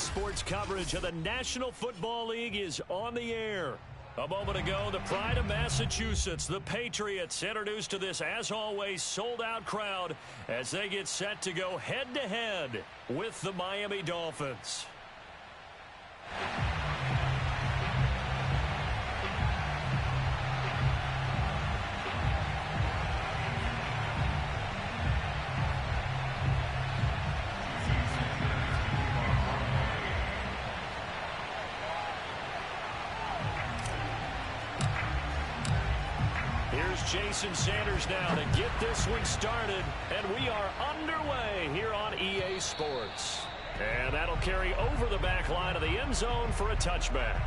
Sports coverage of the National Football League is on the air. A moment ago, the pride of Massachusetts, the Patriots, introduced to this, as always, sold-out crowd as they get set to go head-to-head with the Miami Dolphins. Jason Sanders now to get this one started, and we are underway here on EA Sports. And that'll carry over the back line of the end zone for a touchback.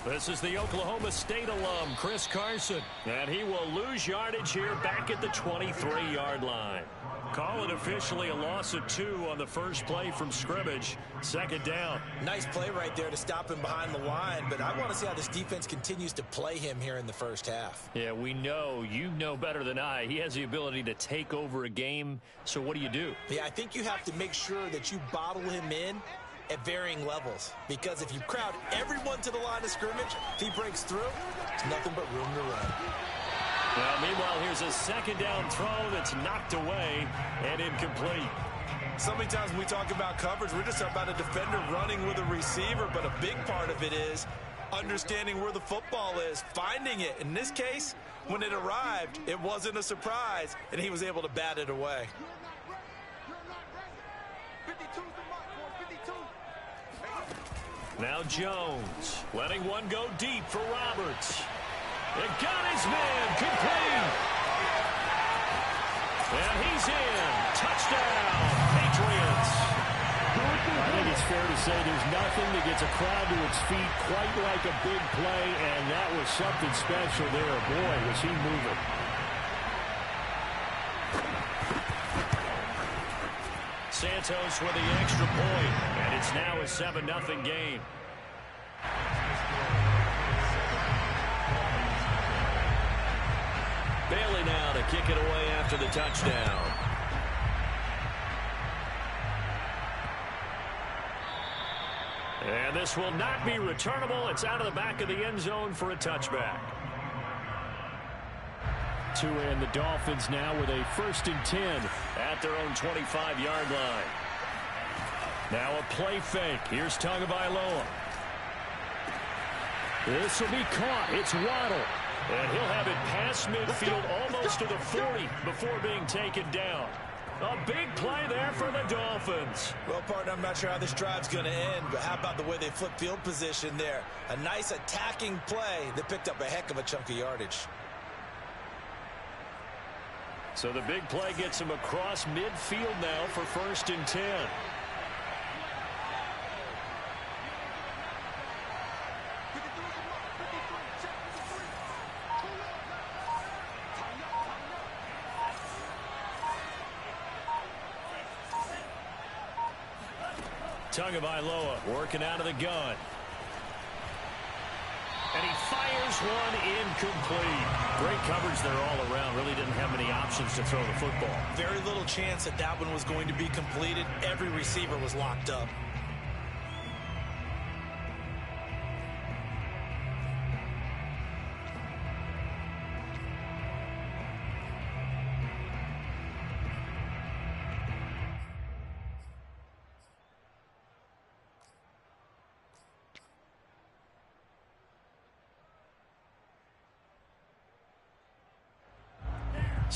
This is the Oklahoma State alum, Chris Carson, and he will lose yardage here back at the 23-yard line. Call it officially a loss of 2 on the first play from scrimmage. Second down. Nice play right there to stop him behind the line, but I want to see how this defense continues to play him here in the first half. Yeah, we know. You know better than I. He has the ability to take over a game, so what do? Yeah, I think you have to make sure that you bottle him in at varying levels, because if you crowd everyone to the line of scrimmage, if he breaks through, it's nothing but room to run. Well, meanwhile, here's a second down throw that's knocked away and incomplete. So many times when we talk about coverage, we're just about a defender running with a receiver, but a big part of it is understanding where the football is, finding it. In this case, when it arrived, it wasn't a surprise, and he was able to bat it away. Now Jones, letting one go deep for Roberts. It got his man, complete. And he's in. Touchdown, Patriots. I think it's fair to say there's nothing that gets a crowd to its feet quite like a big play, and that was something special there. Boy, was he moving. Santos with the extra point, and it's now a 7-0 game. Bailey now to kick it away after the touchdown. And this will not be returnable. It's out of the back of the end zone for a touchback. And the Dolphins now with a 1st and 10 at their own 25-yard line. Now a play fake. Here's Tagovailoa. This will be caught. It's Waddle. And he'll have it past midfield almost to the 40 before being taken down. A big play there for the Dolphins. Well, partner, I'm not sure how this drive's going to end, but how about the way they flip field position there? A nice attacking play that picked up a heck of a chunk of yardage. So the big play gets him across midfield now for 1st and 10. Tagovailoa working out of the gun. And he fires one incomplete. Great coverage there all around. Really didn't have many options to throw the football. Very little chance that that one was going to be completed. Every receiver was locked up.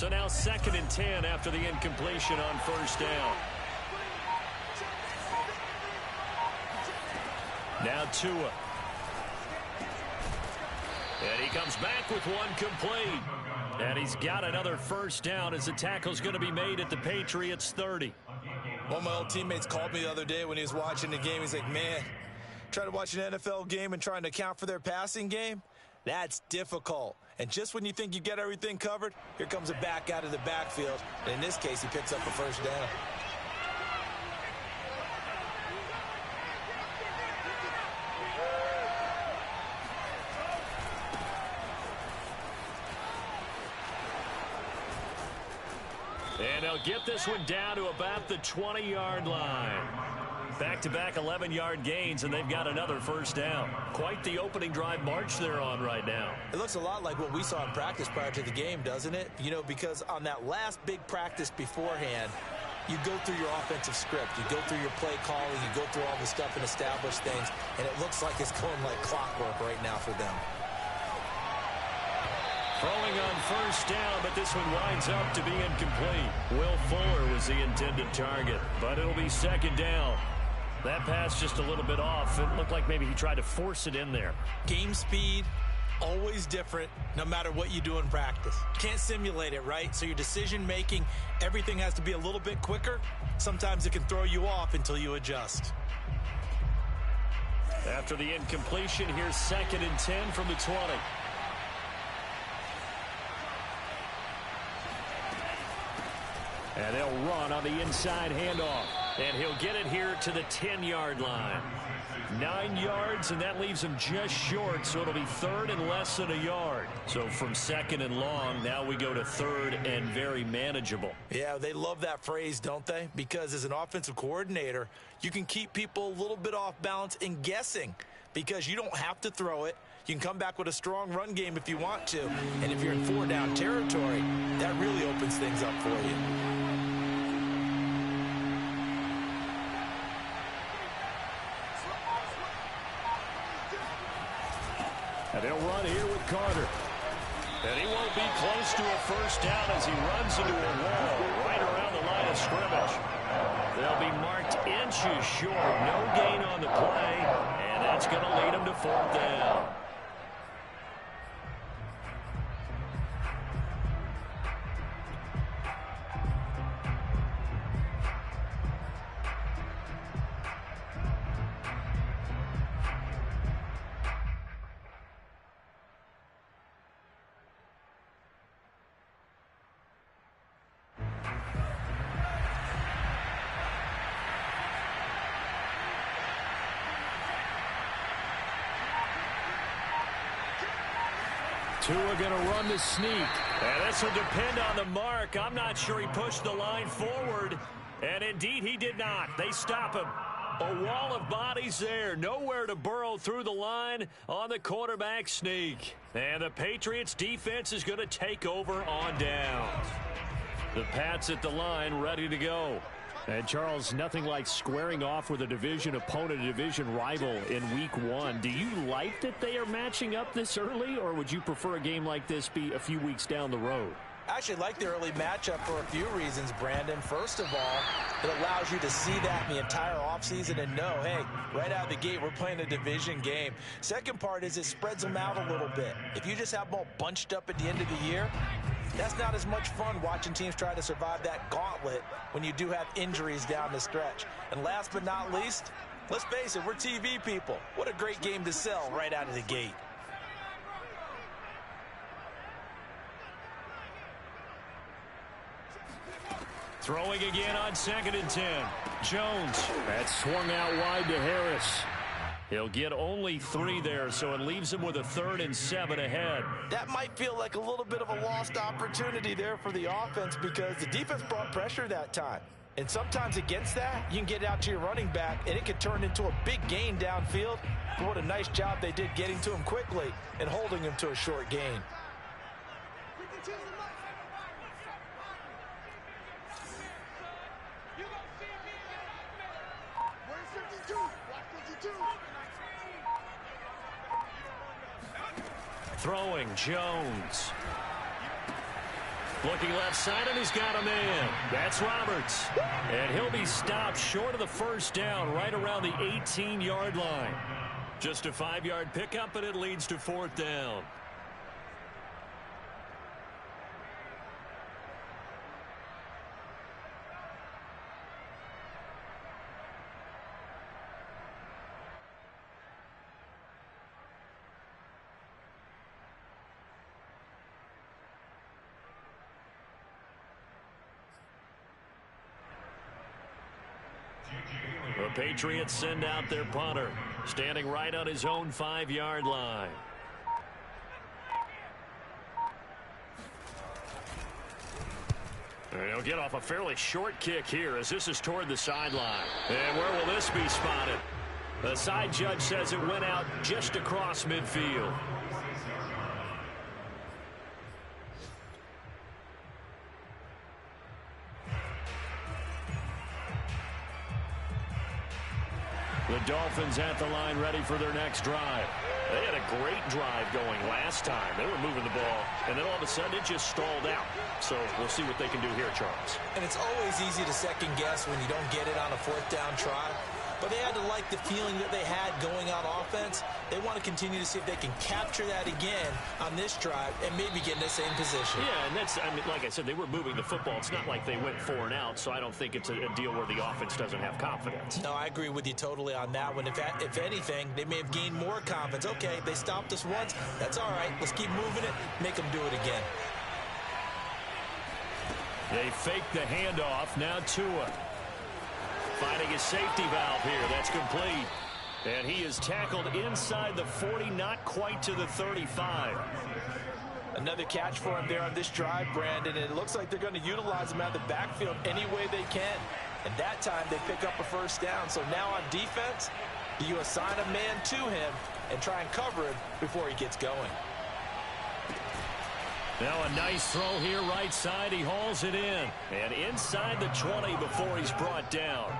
So now 2nd and 10 after the incompletion on first down. Now Tua. And he comes back with one complete. And he's got another first down as the tackle's going to be made at the Patriots 30. One of my old teammates called me the other day when he was watching the game. He's like, man, trying to watch an NFL game and trying to account for their passing game? That's difficult. And just when you think you get everything covered, here comes a back out of the backfield. And in this case, he picks up a first down. And they'll get this one down to about the 20-yard line. Back-to-back 11-yard gains, and they've got another first down. Quite the opening drive march they're on right now. It looks a lot like what we saw in practice prior to the game, doesn't it? You know, because on that last big practice beforehand, you go through your offensive script. You go through your play calling. You go through all the stuff and establish things, and it looks like it's going like clockwork right now for them. Throwing on first down, but this one winds up to be incomplete. Will Fuller was the intended target, but it'll be 2nd down. That pass just a little bit off. It looked like maybe he tried to force it in there. Game speed, always different, no matter what you do in practice. Can't simulate it, right? So your decision-making, everything has to be a little bit quicker. Sometimes it can throw you off until you adjust. After the incompletion, here's 2nd and 10 from the 20. And they'll run on the inside handoff. And he'll get it here to the 10-yard line. 9 yards, and that leaves him just short, so it'll be 3rd and less than a yard. So from 2nd and long, now we go to 3rd and very manageable. Yeah, they love that phrase, don't they? Because as an offensive coordinator, you can keep people a little bit off balance and guessing because you don't have to throw it. You can come back with a strong run game if you want to. And if you're in 4-down territory, that really opens things up for you. And they'll run here with Carter. And he won't be close to a first down as he runs into a wall right around the line of scrimmage. They'll be marked inches short. No gain on the play, and that's going to lead them to 4th down. Tua going to run the sneak. And this will depend on the mark. I'm not sure he pushed the line forward. And indeed, he did not. They stop him. A wall of bodies there. Nowhere to burrow through the line on the quarterback sneak. And the Patriots defense is going to take over on downs. The Pats at the line ready to go. And, Charles, nothing like squaring off with a division opponent, a division rival in Week 1. Do you like that they are matching up this early, or would you prefer a game like this be a few weeks down the road? I actually like the early matchup for a few reasons, Brandon. First of all, it allows you to see that in the entire offseason and know, hey, right out of the gate, we're playing a division game. Second part is it spreads them out a little bit. If you just have them all bunched up at the end of the year, that's not as much fun watching teams try to survive that gauntlet when you do have injuries down the stretch. And last but not least, let's face it, we're TV people. What a great game to sell right out of the gate. Throwing again on 2nd and 10. Jones. That's swung out wide to Harris. He'll get only 3 there, so it leaves him with a 3rd and 7 ahead. That might feel like a little bit of a lost opportunity there for the offense because the defense brought pressure that time. And sometimes against that, you can get out to your running back, and it could turn into a big gain downfield. But what a nice job they did getting to him quickly and holding him to a short gain. Throwing Jones. Looking left side, and he's got a man. That's Roberts. And he'll be stopped short of the first down right around the 18-yard line. Just a 5-yard pickup, and it leads to 4th down. The Patriots send out their punter, standing right on his own 5-yard line. And he'll get off a fairly short kick here as this is toward the sideline. And where will this be spotted? The side judge says it went out just across midfield. The Dolphins at the line ready for their next drive. They had a great drive going last time. They were moving the ball, and then all of a sudden it just stalled out. So we'll see what they can do here, Charles. And it's always easy to second guess when you don't get it on a 4th down try. But they had to like the feeling that they had going on offense. They want to continue to see if they can capture that again on this drive and maybe get in the same position. Yeah, and that's, I mean, like I said, they were moving the football. It's not like they went 4 and out, so I don't think it's a deal where the offense doesn't have confidence. No, I agree with you totally on that one. If anything, they may have gained more confidence. Okay, they stopped us once. That's all right. Let's keep moving it. Make them do it again. They fake the handoff. Now Tua finding his safety valve here. That's complete. And he is tackled inside the 40, not quite to the 35. Another catch for him there on this drive, Brandon. And it looks like they're going to utilize him out of the backfield any way they can. And that time they pick up a first down. So now on defense, you assign a man to him and try and cover him before he gets going. Now a nice throw here right side. He hauls it in. And inside the 20 before he's brought down.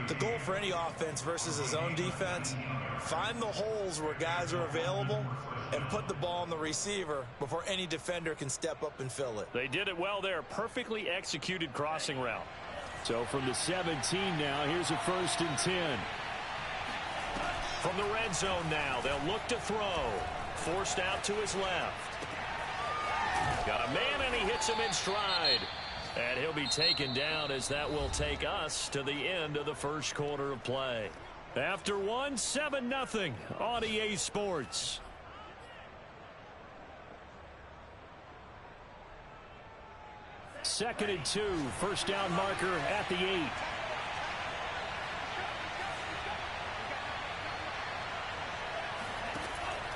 The goal for any offense versus his own defense, find the holes where guys are available and put the ball on the receiver before any defender can step up and fill it. They did it well there. Perfectly executed crossing route. So from the 17 now, here's a 1st and 10. From the red zone now, they'll look to throw. Forced out to his left. Got a man, and he hits him in stride. And he'll be taken down as that will take us to the end of the first quarter of play. After 7-0 on EA Sports. Second and 2, first down marker at the 8.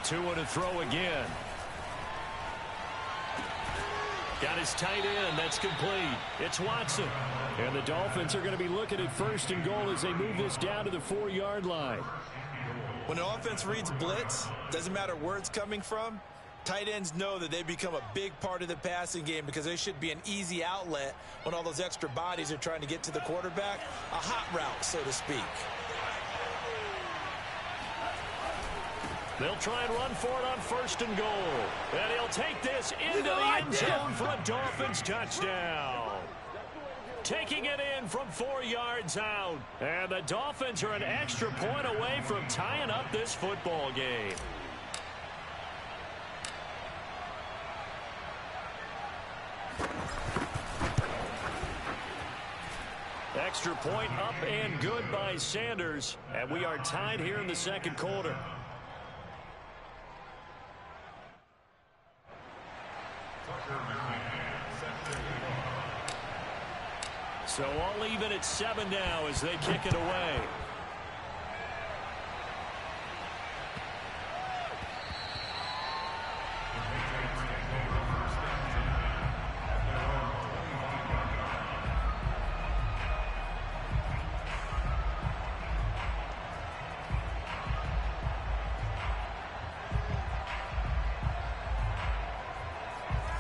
Tua to throw again. Got his tight end. That's complete. It's Watson. And the Dolphins are going to be looking at 1st and goal as they move this down to the 4-yard line. When an offense reads blitz, doesn't matter where it's coming from, tight ends know that they become a big part of the passing game because they should be an easy outlet when all those extra bodies are trying to get to the quarterback. A hot route, so to speak. They'll try and run for it on 1st and goal. And he'll take this into the end zone for a Dolphins touchdown. Taking it in from 4 yards out. And the Dolphins are an extra point away from tying up this football game. Extra point up and good by Sanders. And we are tied here in the second quarter. So all even at 7 now as they kick it away.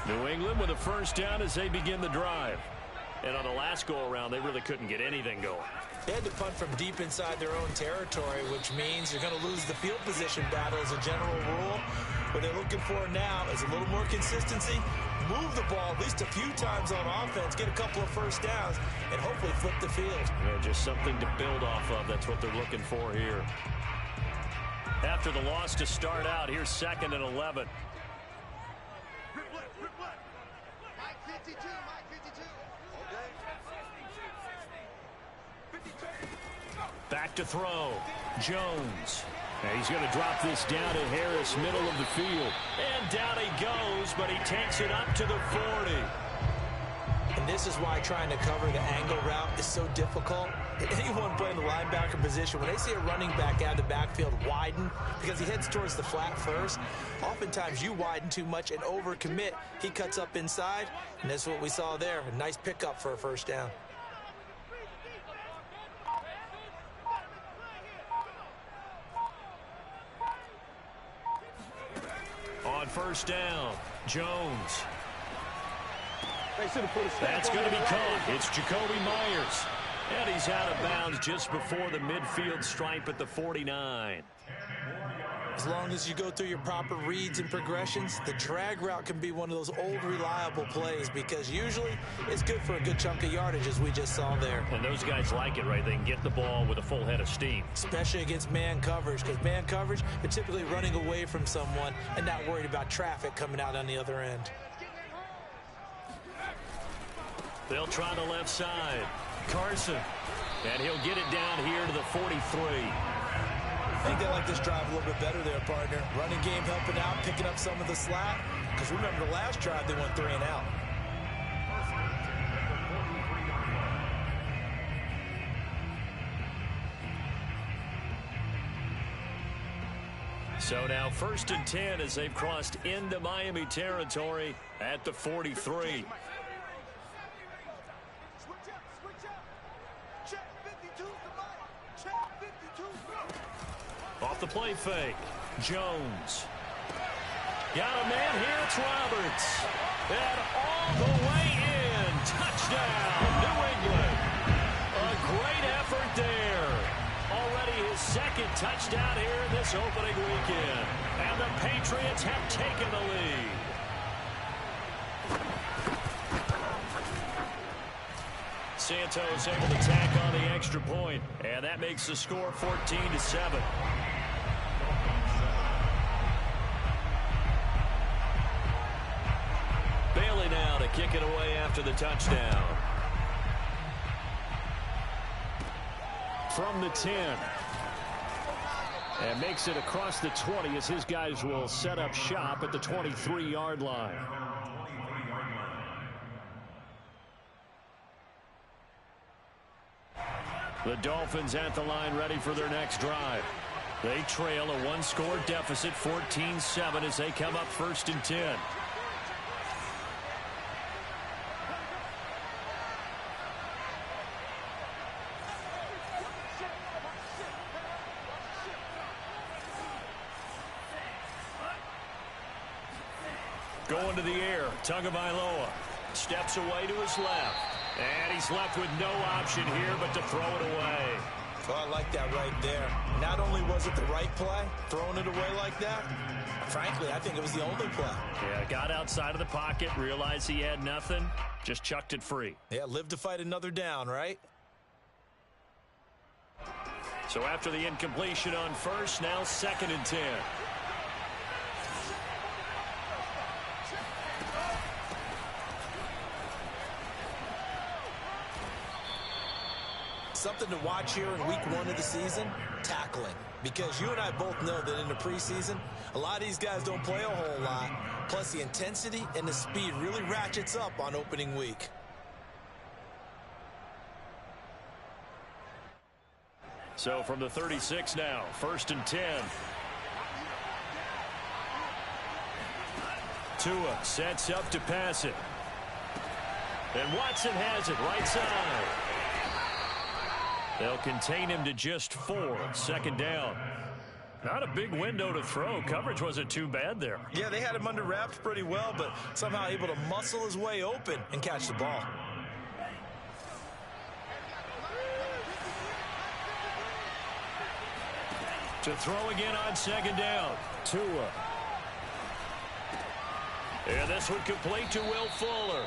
New England with a first down as they begin the drive. And on the last go-around, they really couldn't get anything going. They had to punt from deep inside their own territory, which means you're going to lose the field position battle as a general rule. What they're looking for now is a little more consistency, move the ball at least a few times on offense, get a couple of first downs, and hopefully flip the field. Yeah, just something to build off of. That's what they're looking for here. After the loss to start out, here's 2nd and 11. Back to throw. Jones. And he's going to drop this down to Harris, middle of the field. And down he goes, but he takes it up to the 40. And this is why trying to cover the angle route is so difficult. Anyone playing the linebacker position, when they see a running back out of the backfield widen, because he heads towards the flat first, oftentimes you widen too much and overcommit. He cuts up inside, and that's what we saw there. A nice pickup for a first down. On first down, Jones. That's going to be caught. It's Jacoby Myers. And he's out of bounds just before the midfield stripe at the 49. As long as you go through your proper reads and progressions, the drag route can be one of those old reliable plays because usually it's good for a good chunk of yardage, as we just saw there. And those guys like it, right? They can get the ball with a full head of steam. Especially against man coverage, because man coverage, they're typically running away from someone and not worried about traffic coming out on the other end. They'll try the left side. Carson. And he'll get it down here to the 43. I think they like this drive a little bit better there, partner. Running game helping out, picking up some of the slack. Because remember the last drive, they went 3 and out. So now 1st and 10 as they've crossed into Miami territory at the 43. Off the play fake. Jones. Got a man here. It's Roberts. And all the way in. Touchdown, New England. A great effort there. Already his 2nd touchdown here in this opening weekend. And the Patriots have taken the lead. Santos able to tack on the extra point. And that makes the score 14-7. Bailey now to kick it away after the touchdown. From the 10. And makes it across the 20 as his guys will set up shop at the 23-yard line. The Dolphins at the line ready for their next drive. They trail a 1-score deficit, 14-7 as they come up 1st and 10. Going to the air, Tagovailoa steps away to his left. And he's left with no option here but to throw it away. Oh, I like that right there. Not only was it the right play, throwing it away like that, frankly, I think it was the only play. Yeah, got outside of the pocket, realized he had nothing, just chucked it free. Yeah, live to fight another down, right? So after the incompletion on first, now 2nd and 10. Something to watch here in week 1 of the season, tackling. Because you and I both know that in the preseason, a lot of these guys don't play a whole lot. Plus the intensity and the speed really ratchets up on opening week. So from the 36 now, 1st and 10. Tua sets up to pass it. And Watson has it right side. They'll contain him to just 4. 2nd down. Not a big window to throw. Coverage wasn't too bad there. Yeah, they had him under wraps pretty well, but somehow able to muscle his way open and catch the ball. To throw again on 2nd down. Tua. And this one complete to Will Fuller.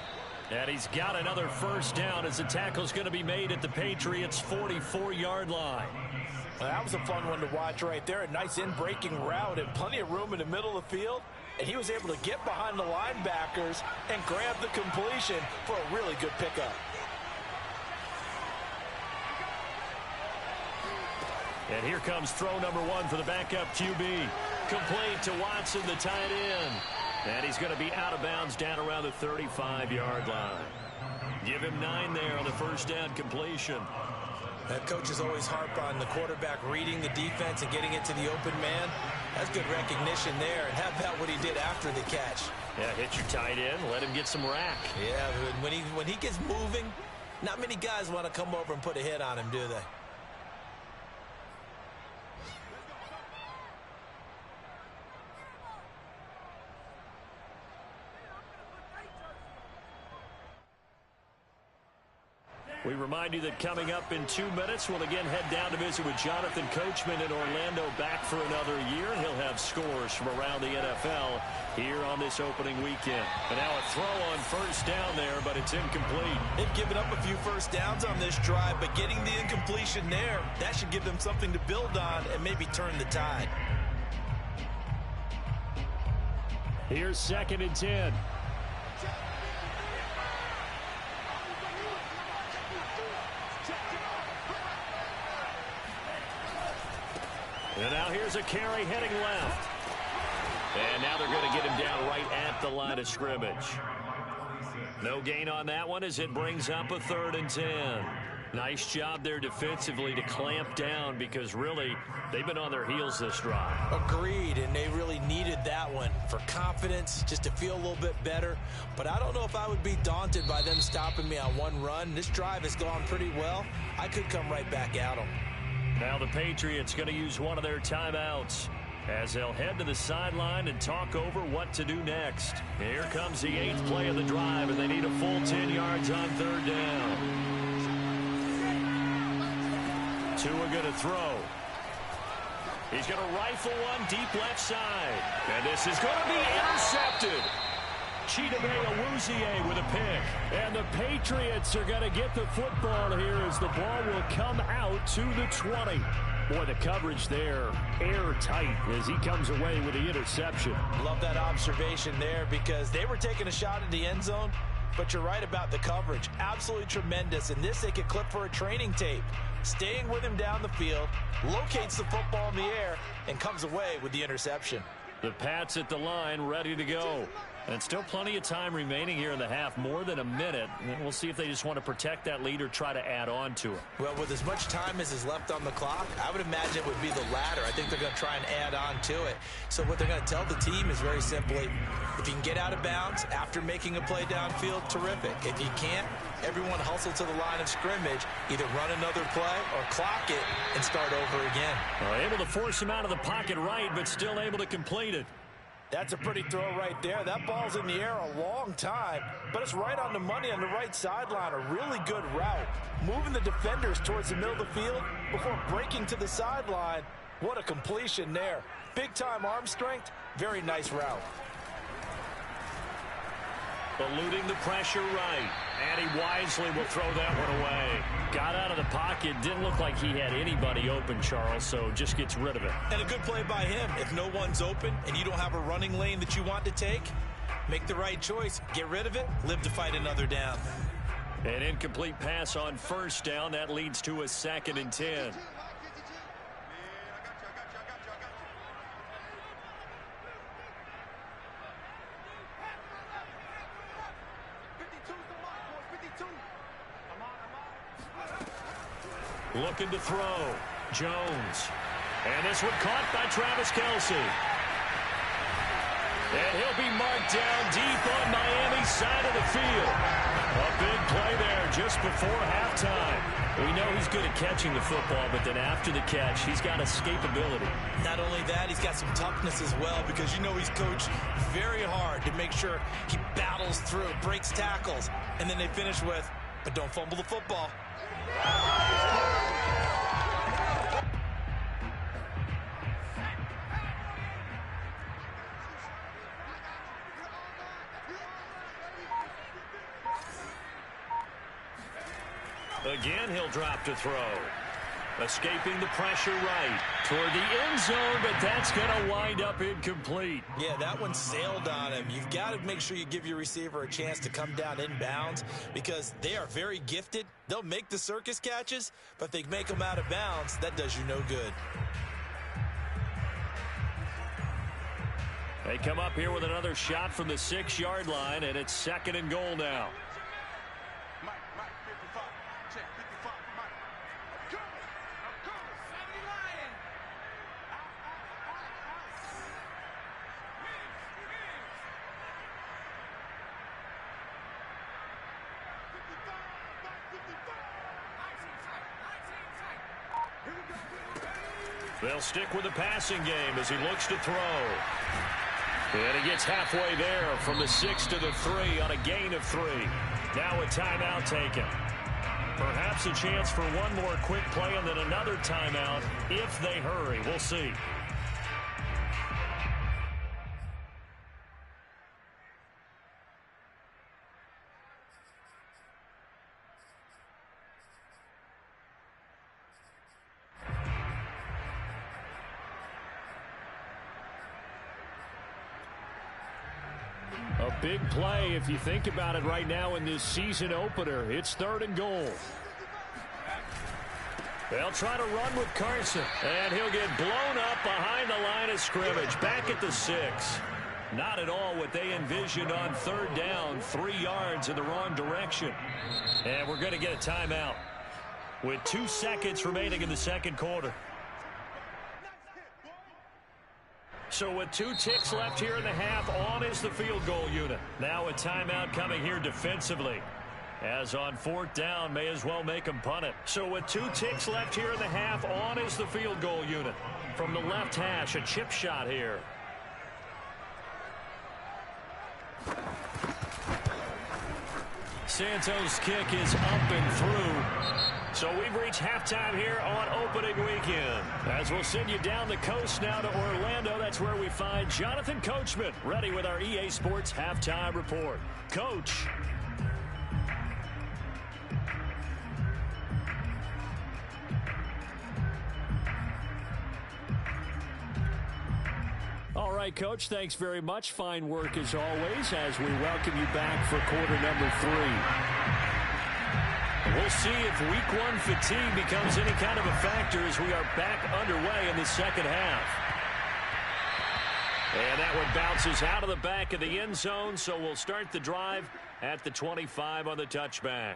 And he's got another first down as the tackle's going to be made at the Patriots' 44-yard line. Well, that was a fun one to watch right there. A nice in-breaking route and plenty of room in the middle of the field. And he was able to get behind the linebackers and grab the completion for a really good pickup. And here comes throw number one for the backup QB. Complete to Watson, the tight end. And he's going to be out of bounds down around the 35-yard line. Give him 9 there on the first down completion. Coaches always harp on the quarterback reading the defense and getting it to the open man. That's good recognition there. And how about what he did after the catch? Yeah, hit your tight end, let him get some rack. Yeah, when he gets moving, not many guys want to come over and put a hit on him, do they? We remind you that coming up in 2 minutes, we'll again head down to visit with Jonathan Coachman in Orlando, back for another year. And he'll have scores from around the NFL here on this opening weekend. And now a throw on first down there, but it's incomplete. They've given up a few first downs on this drive, but getting the incompletion there, that should give them something to build on and maybe turn the tide. Here's 2nd and 10. And now here's a carry heading left. And now they're going to get him down right at the line of scrimmage. No gain on that one as it brings up a 3rd and 10. Nice job there defensively to clamp down because really they've been on their heels this drive. Agreed, and they really needed that one for confidence, just to feel a little bit better. But I don't know if I would be daunted by them stopping me on one run. This drive has gone pretty well. I could come right back at them. Now the Patriots going to use one of their timeouts as they'll head to the sideline and talk over what to do next. Here comes the 8th play of the drive, and they need a full 10 yards on 3rd down. Tua going to throw. He's going to rifle one deep left side. And this is going to be intercepted. Chidobe Awuzie with a pick. And the Patriots are going to get the football here as the ball will come out to the 20. Boy, the coverage there airtight as he comes away with the interception. Love that observation there because they were taking a shot at the end zone, but you're right about the coverage. Absolutely tremendous. And this they could clip for a training tape. Staying with him down the field, locates the football in the air, and comes away with the interception. The Pats at the line ready to go. And still plenty of time remaining here in the half, more than a minute. And we'll see if they just want to protect that lead or try to add on to it. Well, with as much time as is left on the clock, I would imagine it would be the latter. I think they're going to try and add on to it. So what they're going to tell the team is very simply, if you can get out of bounds after making a play downfield, terrific. If you can't, everyone hustle to the line of scrimmage, either run another play or clock it and start over again. Well, able to force him out of the pocket right, but still able to complete it. That's a pretty throw right there. That ball's in the air a long time, but it's right on the money on the right sideline. A really good route. Moving the defenders towards the middle of the field before breaking to the sideline. What a completion there. Big-time arm strength. Very nice route. Eluding the pressure right. And he wisely will throw that one away. Got out of the pocket. Didn't look like he had anybody open, Charles, so just gets rid of it. And a good play by him. If no one's open and you don't have a running lane that you want to take, make the right choice. Get rid of it. Live to fight another down. An incomplete pass on first down. That leads to a 2nd and 10. Looking to throw. Jones. And this one caught by Travis Kelce. And he'll be marked down deep on Miami's side of the field. A big play there just before halftime. We know he's good at catching the football, but then after the catch, he's got escapability. Not only that, he's got some toughness as well because you know he's coached very hard to make sure he battles through, breaks tackles, and then they finish with, but don't fumble the football. Again, he'll drop to throw. Escaping the pressure right toward the end zone, but that's going to wind up incomplete. Yeah, that one sailed on him. You've got to make sure you give your receiver a chance to come down inbounds because they are very gifted. They'll make the circus catches, but if they make them out of bounds, that does you no good. They come up here with another shot from the 6-yard line, and it's 2nd and goal now. They'll stick with the passing game as he looks to throw. And he gets halfway there from the 6 to the 3 on a gain of 3. Now a timeout taken. Perhaps a chance for one more quick play and then another timeout if they hurry. We'll see. A big play if you think about it right now in this season opener. It's 3rd and goal. They'll try to run with Carson, and he'll get blown up behind the line of scrimmage. Back at the 6. Not at all what they envisioned on 3rd down. 3 yards in the wrong direction. And we're going to get a timeout with 2 seconds remaining in the 2nd quarter. So with 2 ticks left here in the half, on is the field goal unit. Now a timeout coming here defensively. As on 4th down, may as well make them punt it. So with 2 ticks left here in the half, on is the field goal unit. From the left hash, a chip shot here. Santos' kick is up and through. So we've reached halftime here on opening weekend. As we'll send you down the coast now to Orlando, that's where we find Jonathan Coachman ready with our EA Sports halftime report. Coach. All right, Coach, thanks very much. Fine work as always as we welcome you back for quarter number 3. We'll see if week 1 fatigue becomes any kind of a factor as we are back underway in the 2nd half. And that one bounces out of the back of the end zone, so we'll start the drive at the 25 on the touchback.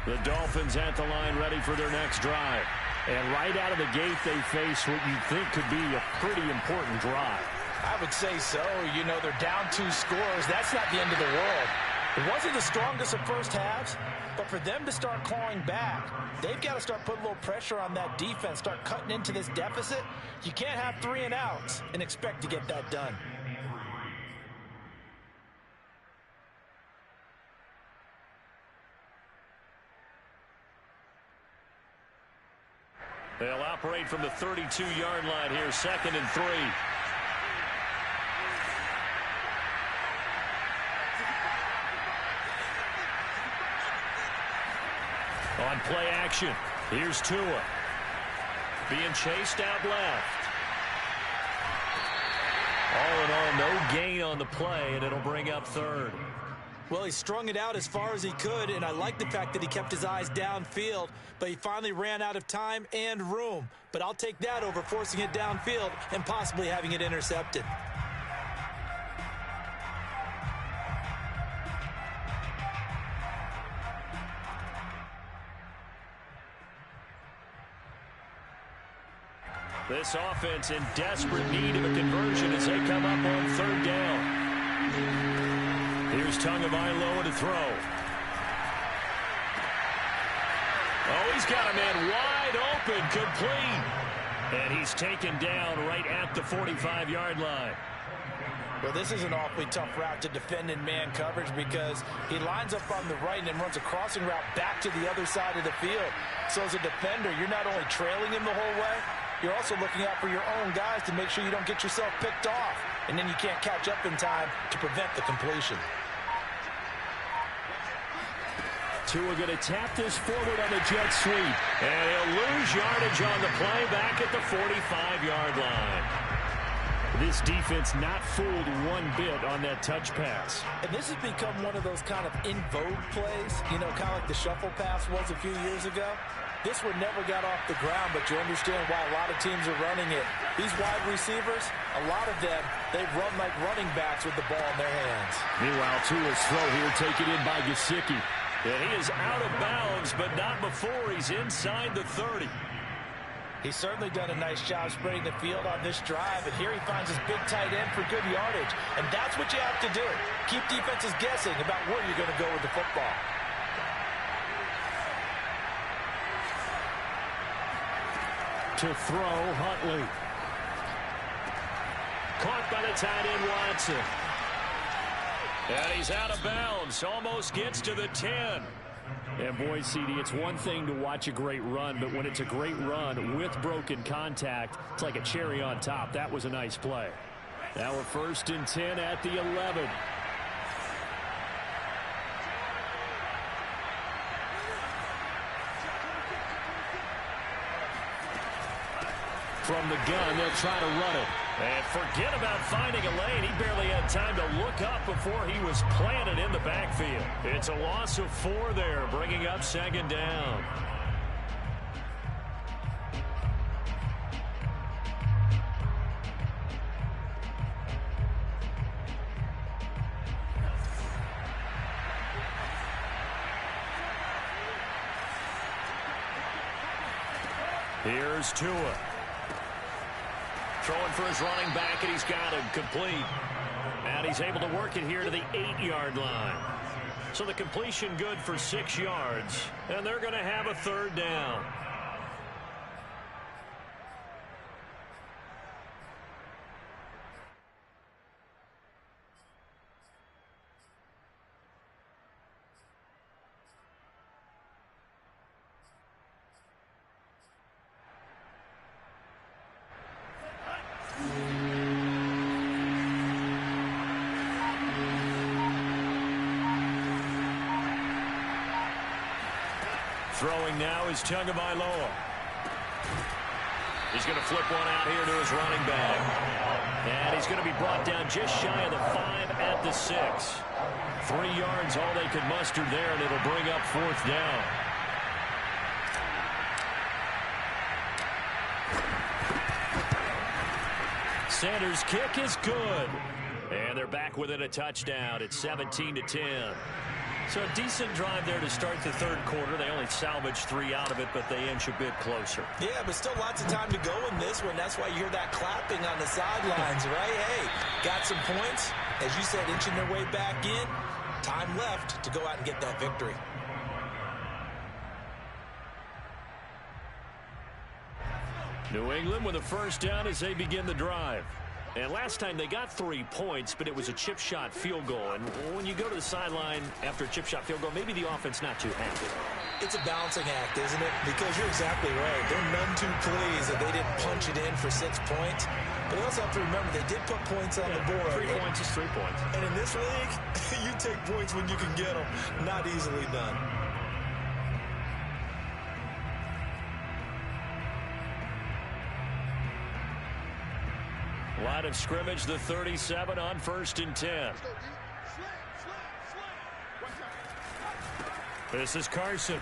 The Dolphins at the line ready for their next drive. And right out of the gate, they face what you think could be a pretty important drive. I would say so. You know, they're down 2 scores. That's not the end of the world. It wasn't the strongest of first halves, but for them to start clawing back, they've got to start putting a little pressure on that defense, start cutting into this deficit. You can't have 3 and outs and expect to get that done. They'll operate from the 32-yard line here, 2nd and 3. On play action, here's Tua. Being chased out left. All in all, no gain on the play, and it'll bring up 3rd. Well, he strung it out as far as he could, and I like the fact that he kept his eyes downfield, but he finally ran out of time and room. But I'll take that over forcing it downfield and possibly having it intercepted. This offense in desperate need of a conversion as they come up on 3rd down. Here's Tagovailoa to throw. Oh, he's got a man wide open, complete. And he's taken down right at the 45-yard line. Well, this is an awfully tough route to defend in man coverage because he lines up on the right and then runs a crossing route back to the other side of the field. So as a defender, you're not only trailing him the whole way, you're also looking out for your own guys to make sure you don't get yourself picked off. And then you can't catch up in time to prevent the completion. Tua going to tap this forward on the jet sweep. And he'll lose yardage on the play back at the 45-yard line. This defense not fooled one bit on that touch pass. And this has become one of those kind of in vogue plays, you know, kind of like the shuffle pass was a few years ago. This one never got off the ground, but you understand why a lot of teams are running it. These wide receivers, a lot of them, they run like running backs with the ball in their hands. Meanwhile, Tua's throw here taken in by Gesicki. And he is out of bounds, but not before he's inside the 30. He's certainly done a nice job spreading the field on this drive, and here he finds his big tight end for good yardage. And that's what you have to do. Keep defenses guessing about where you're going to go with the football. To throw, Huntley. Caught by the tight end, Watson. And he's out of bounds. Almost gets to the 10. And boy, CD, it's one thing to watch a great run, but when it's a great run with broken contact, it's like a cherry on top. That was a nice play. Now we're 1st and 10 at the 11. From the gun, they'll try to run it. And forget about finding a lane. He barely had time to look up before he was planted in the backfield. It's a loss of 4 there, bringing up 2nd down. Here's Tua. Throwing for his running back, and he's got him complete. And he's able to work it here to the 8-yard line. So the completion good for 6 yards, and they're going to have a 3rd down. Throwing now is Tagovailoa. He's going to flip one out here to his running back. And he's going to be brought down just shy of the 5 at the 6. 3 yards, all they could muster there, and it'll bring up 4th down. Sanders' kick is good. And they're back within a touchdown. It's 17-10. So a decent drive there to start the 3rd quarter. They only salvaged 3 out of it, but they inch a bit closer. Yeah, but still lots of time to go in this one. That's why you hear that clapping on the sidelines, right? Hey, got some points. As you said, inching their way back in. Time left to go out and get that victory. New England with a 1st down as they begin the drive. And last time they got 3 points, but it was a chip shot field goal. And when you go to the sideline after a chip shot field goal, maybe the offense not too happy. It's a balancing act, isn't it? Because you're exactly right. They're none too pleased that they didn't punch it in for 6 points. But they also have to remember they did put points on the board. 3 points is 3 points. And in this league, you take points when you can get them. Not easily done. Line of scrimmage, the 37 on 1st and 10. This is Carson.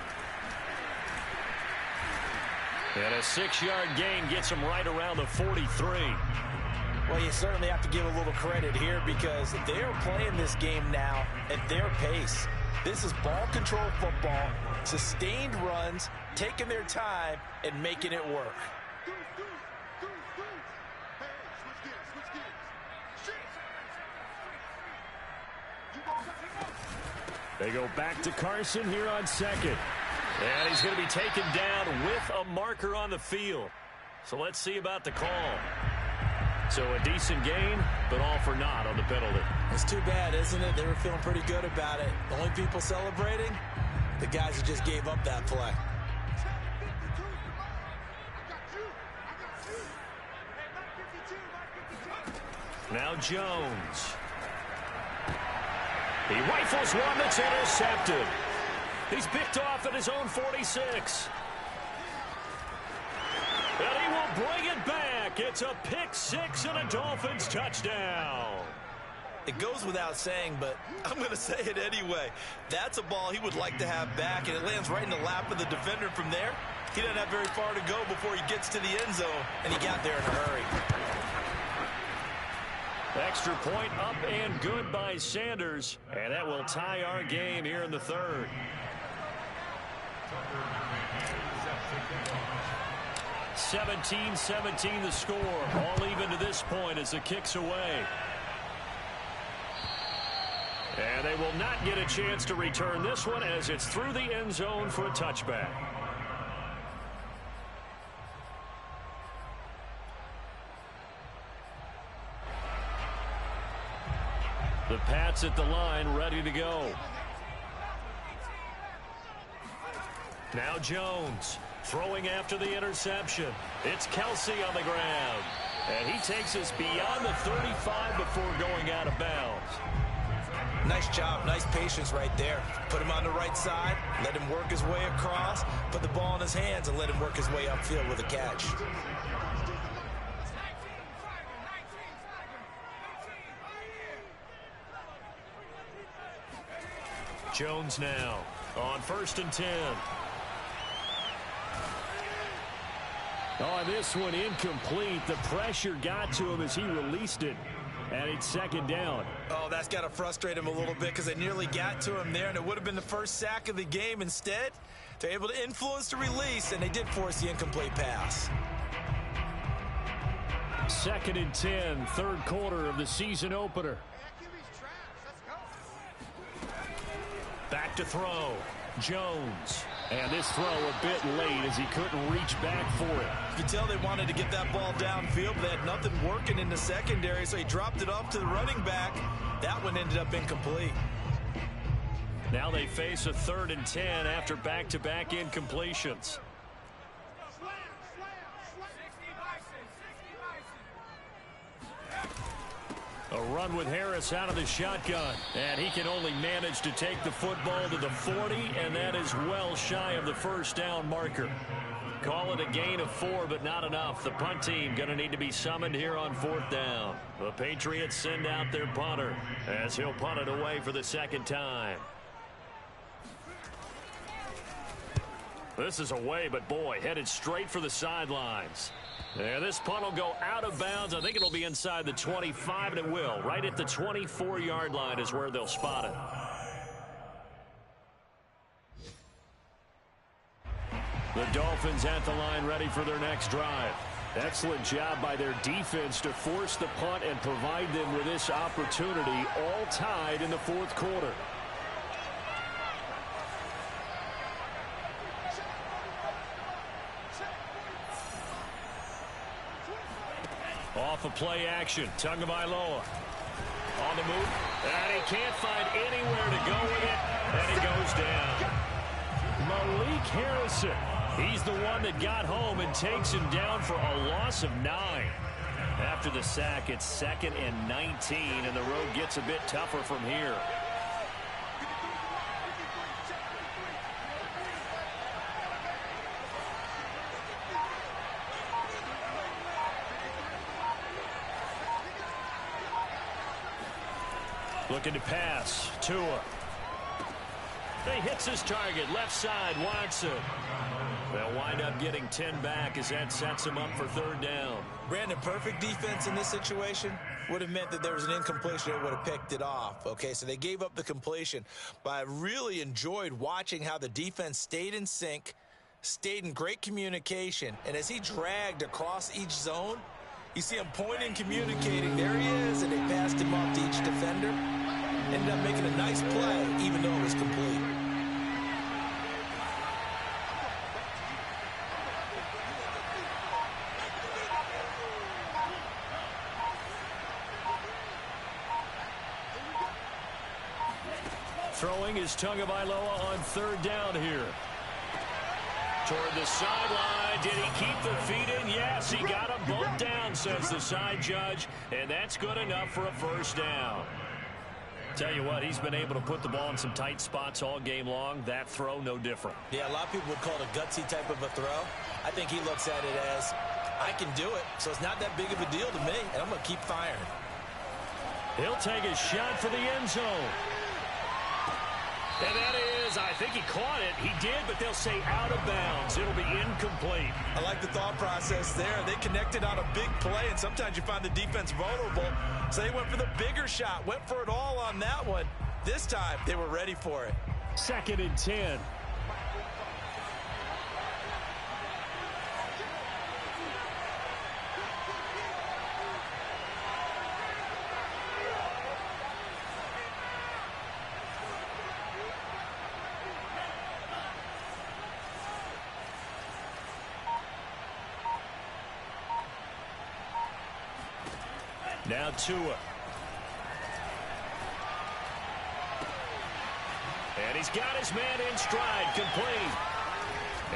And a 6-yard gain gets him right around the 43. Well, you certainly have to give a little credit here because they're playing this game now at their pace. This is ball control football, sustained runs, taking their time, and making it work. They go back to Carson here on 2nd. And he's going to be taken down with a marker on the field. So let's see about the call. So a decent gain, but all for naught on the penalty. It's too bad, isn't it? They were feeling pretty good about it. The only people celebrating, the guys who just gave up that play. Now Jones. He rifles one that's intercepted. He's picked off at his own 46. And he will bring it back. It's a pick six and a Dolphins touchdown. It goes without saying, but I'm going to say it anyway. That's a ball he would like to have back, and it lands right in the lap of the defender from there. He doesn't have very far to go before he gets to the end zone, and he got there in a hurry. Extra point up and good by Sanders, and that will tie our game here in the third. (17-17) the score. All even to this point as the kick's away. And they will not get a chance to return this one as it's through the end zone for a touchback. The Pats at the line, ready to go. Now Jones throwing after the interception. It's Kelsey on the ground. And he takes us beyond the 35 before going out of bounds. Nice job, nice patience right there. Put him on the right side, let him work his way across, put the ball in his hands, and let him work his way upfield with a catch. Jones now on 1st and 10. Oh, this one incomplete. The pressure got to him as he released it. And it's 2nd down. Oh, that's got to frustrate him a little bit because they nearly got to him there, and it would have been the first sack of the game. Instead, they're able to influence the release, and they did force the incomplete pass. 2nd and 10, 3rd quarter of the season opener. Back to throw. Jones. And this throw a bit late as he couldn't reach back for it. You can tell they wanted to get that ball downfield, but they had nothing working in the secondary, so he dropped it off to the running back. That one ended up incomplete. Now they face a 3rd and 10 after back-to-back incompletions. A run with Harris out of the shotgun. And he can only manage to take the football to the 40, and that is well shy of the 1st down marker. Call it a gain of 4, but not enough. The punt team going to need to be summoned here on 4th down. The Patriots send out their punter as he'll punt it away for the 2nd time. This is away, but boy, headed straight for the sidelines. Yeah, this punt will go out of bounds. I think it'll be inside the 25, and it will. Right at the 24-yard line is where they'll spot it. The Dolphins at the line ready for their next drive. Excellent job by their defense to force the punt and provide them with this opportunity, all tied in the 4th quarter. Off of play action, Tagovailoa on the move, and he can't find anywhere to go with it, and he goes down. Malik Harrison, he's the one that got home and takes him down for a loss of 9. After the sack, it's 2nd and 19, and the road gets a bit tougher from here. Looking to pass. Tua. He hits his target. Left side. Watson. They'll wind up getting 10 back as that sets him up for 3rd down. Brandon, perfect defense in this situation would have meant that there was an incompletion that would have picked it off. Okay, so they gave up the completion. But I really enjoyed watching how the defense stayed in sync, stayed in great communication. And as he dragged across each zone, you see him pointing, communicating. There he is, and they passed him off to each defender. Ended up making a nice play, even though it was complete. Throwing is Tagovailoa on 3rd down here. Toward the sideline. Did he keep the feet in? Yes, he got them both down, says the side judge. And that's good enough for a 1st down. Tell you what, he's been able to put the ball in some tight spots all game long. That throw, no different. Yeah, a lot of people would call it a gutsy type of a throw. I think he looks at it as, I can do it, so it's not that big of a deal to me, and I'm going to keep firing. He'll take a shot for the end zone. And that is, I think he caught it. He did, but they'll say out of bounds. It'll be incomplete. I like the thought process there. They connected on a big play, and sometimes you find the defense vulnerable. So they went for the bigger shot, went for it all on that one. This time, they were ready for it. 2nd and 10. Now Tua. And he's got his man in stride, complete.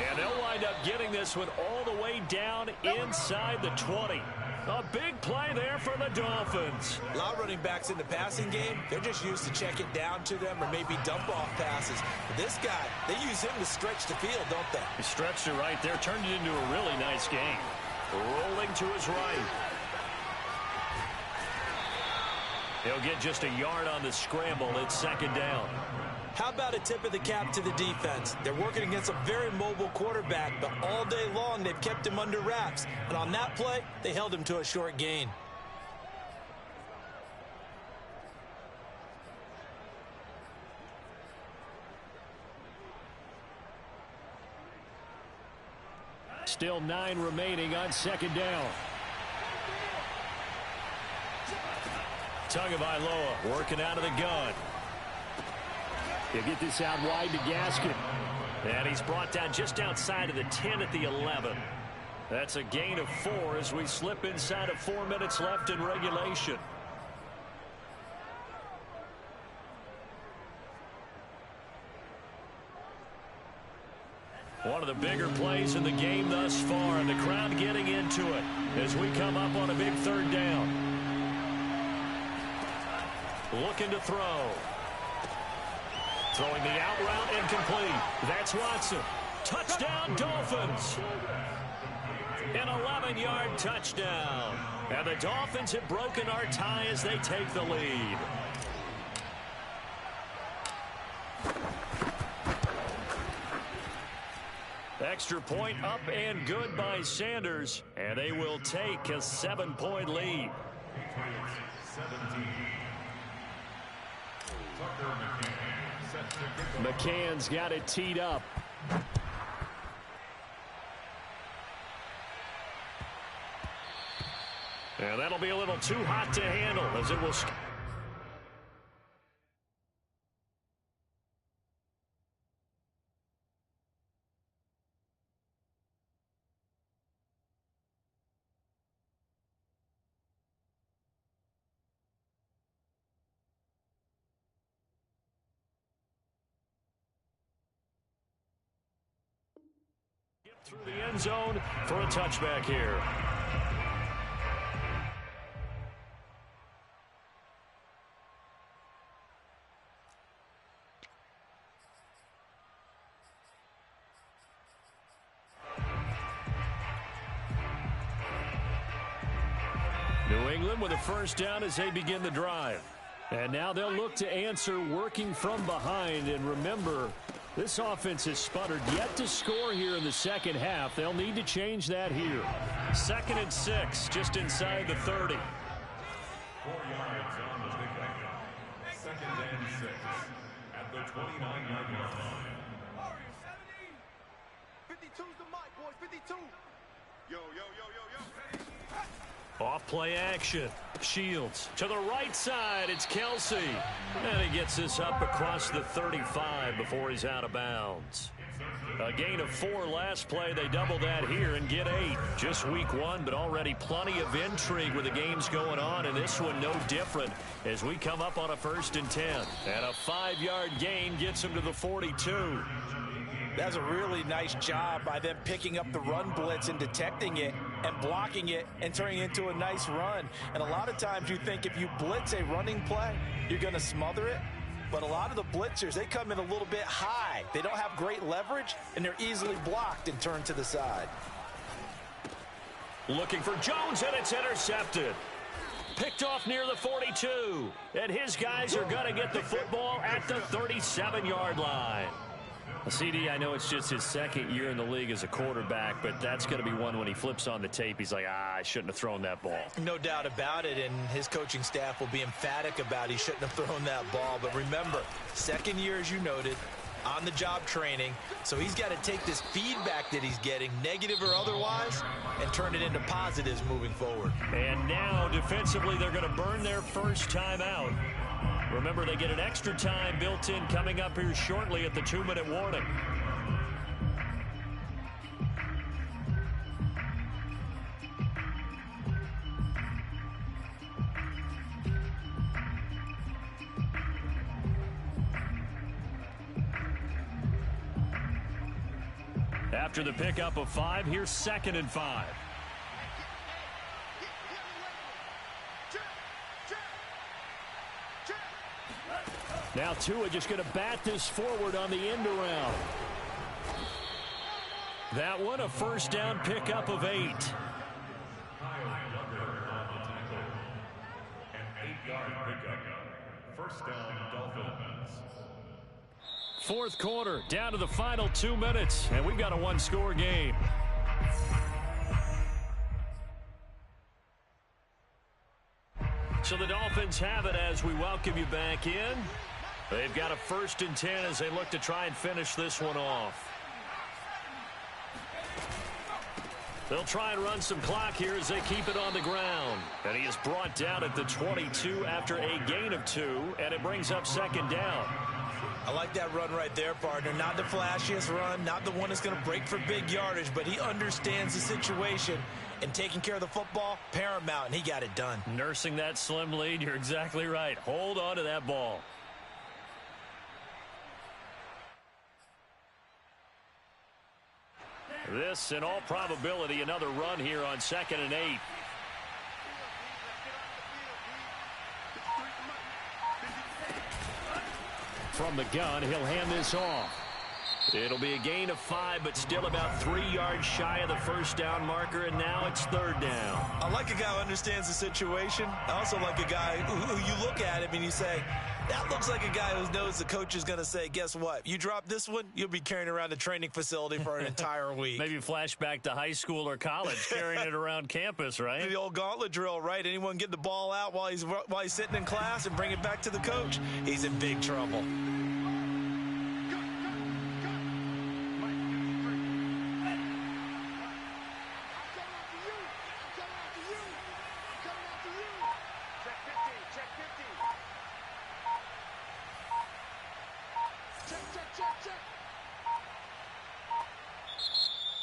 And they'll wind up getting this one all the way down inside the 20. A big play there for the Dolphins. A lot of running backs in the passing game, they're just used to check it down to them or maybe dump off passes. But this guy, they use him to stretch the field, don't they? He stretched it right there, turned it into a really nice game. Rolling to his right. He'll get just a yard on the scramble. It's 2nd down. How about a tip of the cap to the defense? They're working against a very mobile quarterback, but all day long they've kept him under wraps. And on that play, they held him to a short gain. Still 9 remaining on 2nd down. Tagovailoa working out of the gun. He'll get this out wide to Gaskin. And he's brought down just outside of the 10 at the 11. That's a gain of 4 as we slip inside of 4 minutes left in regulation. One of the bigger plays in the game thus far, and the crowd getting into it as we come up on a big 3rd down. Looking to throw. Throwing the out route incomplete. That's Watson. Touchdown, Dolphins. An 11-yard touchdown. And the Dolphins have broken our tie as they take the lead. Extra point up and good by Sanders. And they will take a 7-point lead. McCann's got it teed up. And that'll be a little too hot to handle as it will. Through the end zone for a touchback here. New England with a 1st down as they begin the drive. And now they'll look to answer working from behind. And remember, this offense has sputtered yet to score here in the 2nd half. They'll need to change that here. 2nd and 6, just inside the 30. 4 yards on the pickup. 2nd and 6 at the 29-yard line. 52's the mic, boys. 52. Yo. Off play action. Shields to the right side. It's Kelsey. And he gets this up across the 35 before he's out of bounds. A gain of 4 last play. They double that here and get 8. Just week 1, but already plenty of intrigue with the games going on. And this one no different as we come up on a 1st and 10. And a 5-yard gain gets him to the 42. That's a really nice job by them picking up the run blitz and detecting it and blocking it and turning it into a nice run. And a lot of times you think if you blitz a running play, you're going to smother it. But a lot of the blitzers, they come in a little bit high. They don't have great leverage, and they're easily blocked and turned to the side. Looking for Jones, and it's intercepted. Picked off near the 42. And his guys are going to get the football at the 37-yard line. CD, I know it's just his second year in the league as a quarterback, but that's going to be one when he flips on the tape. He's like, I shouldn't have thrown that ball. No doubt about it, and his coaching staff will be emphatic about he shouldn't have thrown that ball. But remember, second year, as you noted, on-the-job training, so he's got to take this feedback that he's getting, negative or otherwise, and turn it into positives moving forward. And now, defensively, they're going to burn their first time out. Remember, they get an extra time built in coming up here shortly at the 2-minute warning. After the pickup of 5, here's 2nd and 5. Now Tua just going to bat this forward on the end around. That one, a first down pickup of 8. An 8-yard pickup. First down, Dolphins. Fourth quarter, down to the final 2 minutes, and we've got a one-score game. So the Dolphins have it as we welcome you back in. They've got a 1st and 10 as they look to try and finish this one off. They'll try and run some clock here as they keep it on the ground. And he is brought down at the 22 after a gain of 2, and it brings up 2nd down. I like that run right there, partner. Not the flashiest run, not the one that's going to break for big yardage, but he understands the situation, and taking care of the football, paramount, and he got it done. Nursing that slim lead, you're exactly right. Hold on to that ball. This, in all probability, another run here on 2nd and 8. From the gun, he'll hand this off. It'll be a gain of 5, but still about 3 yards shy of the first down marker, and now it's 3rd down. I like a guy who understands the situation. I also like a guy who you look at him and you say, that looks like a guy who knows the coach is going to say, guess what? You drop this one, you'll be carrying around the training facility for an entire week. Maybe flashback to high school or college, carrying it around campus, right? The old gauntlet drill, right? Anyone get the ball out while he's sitting in class and bring it back to the coach? He's in big trouble.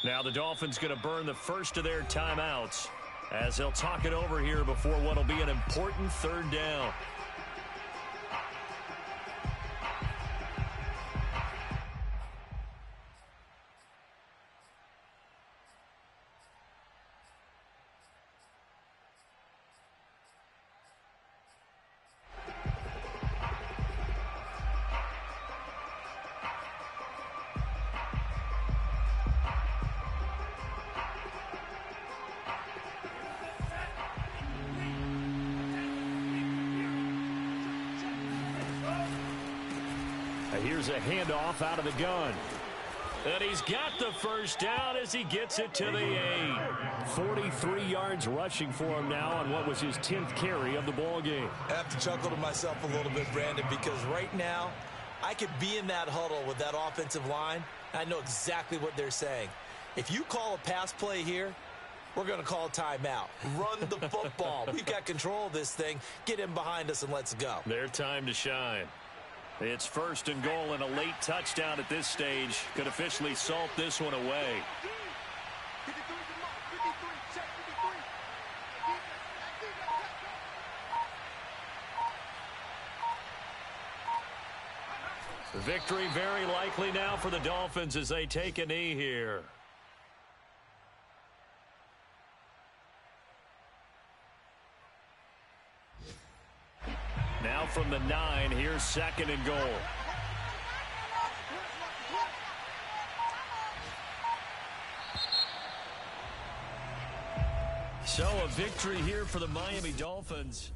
Now the Dolphins going to burn the first of their timeouts as they'll talk it over here before what will be an important 3rd down. Here's a handoff out of the gun. And he's got the first down as he gets it to the 8. 43 yards rushing for him now on what was his 10th carry of the ball game. I have to chuckle to myself a little bit, Brandon, because right now I could be in that huddle with that offensive line. I know exactly what they're saying. If you call a pass play here, we're going to call a timeout. Run the football. We've got control of this thing. Get in behind us and let's go. Their time to shine. It's 1st and goal, and a late touchdown at this stage could officially salt this one away. The victory very likely now for the Dolphins as they take a knee here. Now from the 9, here's 2nd and goal. So a victory here for the Miami Dolphins.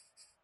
you